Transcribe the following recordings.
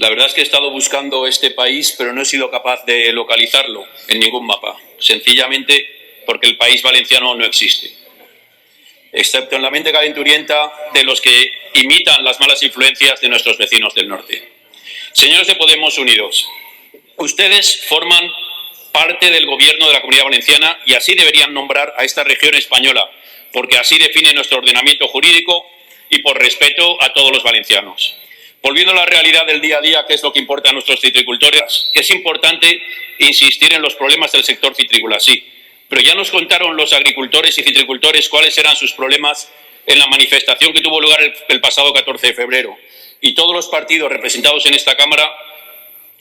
La verdad es que he estado buscando este país, pero no he sido capaz de localizarlo en ningún mapa, sencillamente porque el país valenciano no existe, excepto en la mente calenturienta de los que imitan las malas influencias de nuestros vecinos del norte. Señores de Podemos Unidos, ustedes forman parte del gobierno de la Comunidad Valenciana y así deberían nombrar a esta región española, porque así define nuestro ordenamiento jurídico y por respeto a todos los valencianos. Volviendo a la realidad del día a día, ¿qué es lo que importa a nuestros citricultores? Es importante insistir en los problemas del sector citrícola, sí, pero ya nos contaron los agricultores y citricultores cuáles eran sus problemas en la manifestación que tuvo lugar el pasado 14 de febrero. Y todos los partidos representados en esta Cámara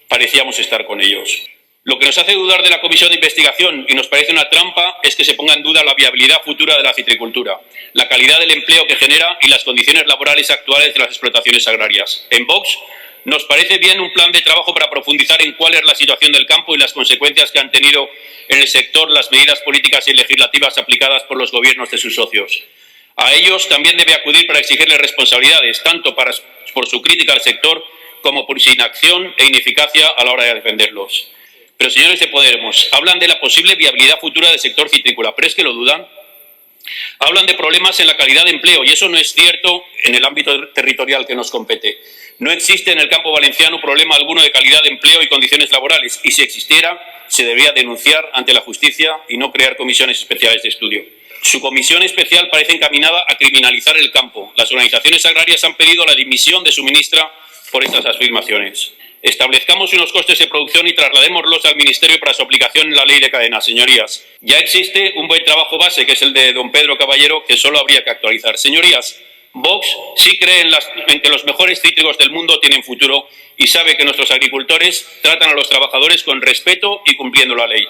parecíamos estar con ellos. Lo que nos hace dudar de la comisión de investigación y nos parece una trampa es que se ponga en duda la viabilidad futura de la citricultura, la calidad del empleo que genera y las condiciones laborales actuales de las explotaciones agrarias. En Vox nos parece bien un plan de trabajo para profundizar en cuál es la situación del campo y las consecuencias que han tenido en el sector las medidas políticas y legislativas aplicadas por los gobiernos de sus socios. A ellos también debe acudir para exigirles responsabilidades, tanto por su crítica al sector como por su inacción e ineficacia a la hora de defenderlos. Pero, señores de Podemos, hablan de la posible viabilidad futura del sector citrícola, pero es que lo dudan. Hablan de problemas en la calidad de empleo y eso no es cierto en el ámbito territorial que nos compete. No existe en el campo valenciano problema alguno de calidad de empleo y condiciones laborales y si existiera se debería denunciar ante la justicia y no crear comisiones especiales de estudio. Su comisión especial parece encaminada a criminalizar el campo. Las organizaciones agrarias han pedido la dimisión de su ministra por estas afirmaciones. Establezcamos unos costes de producción y trasladémoslos al Ministerio para su aplicación en la ley de cadenas, señorías. Ya existe un buen trabajo base, que es el de don Pedro Caballero, que solo habría que actualizar. Señorías, Vox sí cree en que los mejores cítricos del mundo tienen futuro y sabe que nuestros agricultores tratan a los trabajadores con respeto y cumpliendo la ley.